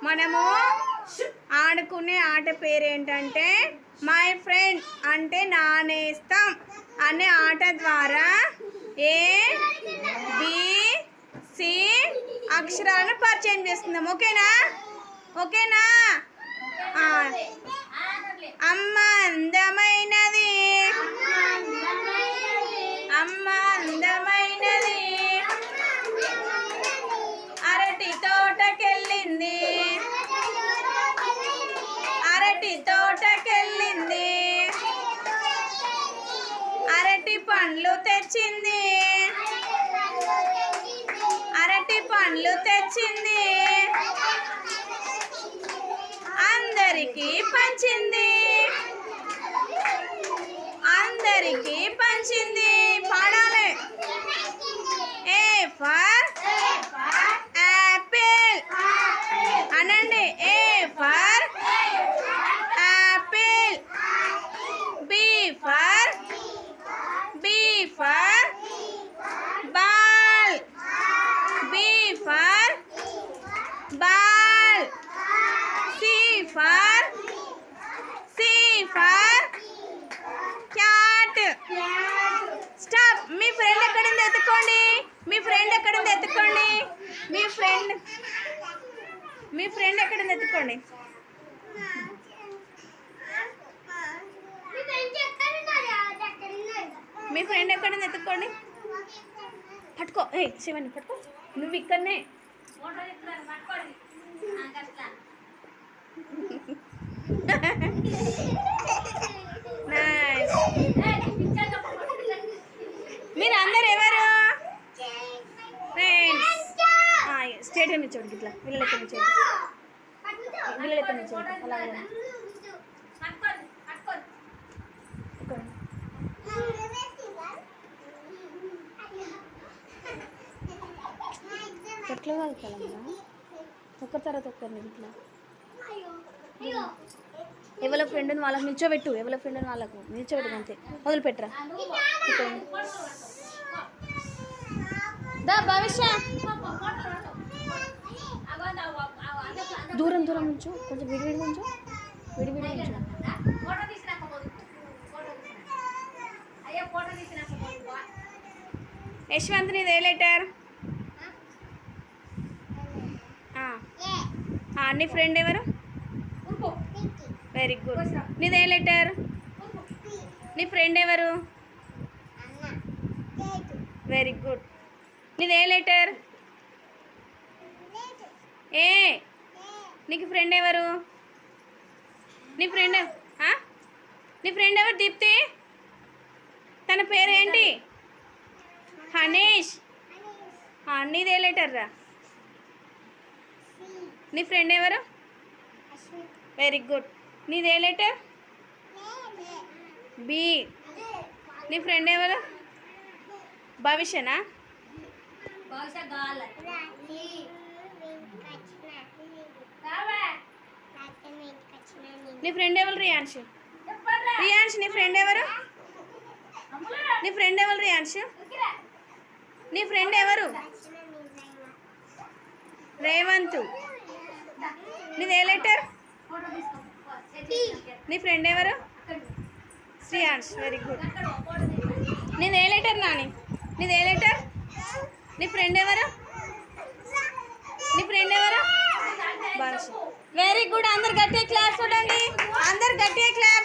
మనము ఆడుకునే ఆట పేరేంటంటే మై ఫ్రెండ్ అంటే నానేస్తాం అనే ఆట ద్వారా ఏ బి సి అక్షరాలను పరిచయం చేస్తున్నాం. ఓకేనా? ఓకేనా? అమ్మ అందమైనది, అమ్మ అందమైనది, అరటి తోటకెళ్ళింది, అరటి తోటకెళ్ళింది, అరటి పండ్లు తెచ్చింది, అరటి పండ్లు తెచ్చింది, అందరికీ పంచింది, అందరికీ పంచింది. పాడాలి. ఏ ఫర్ యాపిల్ అనండి. A for apple, B for ball, B for ball, C for cat. Stop. మీ ఫ్రెండ్ ఎక్కడుంది ఎత్తుకోండి, మీ ఫ్రెండ్ ఎక్కడుంది ఎత్తుకోండి, మీ ఫ్రెండ్ ఎక్కడుంది ఎత్తుకోండి. మీ ఫ్రెండ్ ఎక్కడుంది ఎత్తుకోండి. పట్టుకో. ఏ శివని పట్టుకో. నువ్వు ఇక్కడనే. మీరు అందరు ఎవరు? ఫ్రెండ్స్. స్టేట్ నిచ్చోడు ఇట్లా పిల్లలు ఎక్కడ నిచ్చోడు, పిల్లలు ఎక్కడ నిచ్చోడు. అలాగే ఎట్లా కాదు కలమ్మా, ఒక్క తర్వాత ఒక్కరిని ఇట్లా. ఎవరో ఫ్రెండ్ని వాళ్ళకి నిల్చోబెట్టు, ఎవరో ఫ్రెండ్ని వాళ్ళకు నిల్చోబెట్టు, అంతే. వదిలిపెట్టరా. దా భవిష్య దూరం దూరం నుంచో, కొంచెం విడివిడి నుంచో, విడివిడి నుంచో. యశ్వంత్ నీది ఏ లెటర్? నీ ఫ్రెండ్ ఎవరు? Very good. నీది ఏ లెటర్? నీ ఫ్రెండ్ ఎవరు? Very good. నీది ఏ లెటర్? ఏ. నీకు ఫ్రెండ్ ఎవరు? నీ ఫ్రెండ్ ఎవరు? దీప్తి. తన పేరు ఏంటి? హనీష్. నీది ఏ లెటర్ రా? నీ ఫ్రెండ్ ఎవరు? Very good. నీది ఏ లెటర్? బి. నీ ఫ్రెండ్ ఎవరు? భవిష్యనా? నీ ఫ్రెండ్ ఎవరు? రియాన్ష్. నీ ఫ్రెండ్ ఎవరు? నీ ఫ్రెండ్ ఎవరు? రియాన్ష్. నీ ఫ్రెండ్ ఎవరు? రేవంత్. నీది ఏ లెటర్? నీ ఫ్రెండ్ ఎవరు? శ్రీయాన్ష్. Very good. నీది ఏ లెటర్ నాని? నీది ఏ లెటర్? నీ ఫ్రెండ్ ఎవరు? నీ ఫ్రెండ్ ఎవరు? Very good. అందరు గట్టిగా క్లాస్ చూడండి, అందరు గట్టిగా క్లాస్.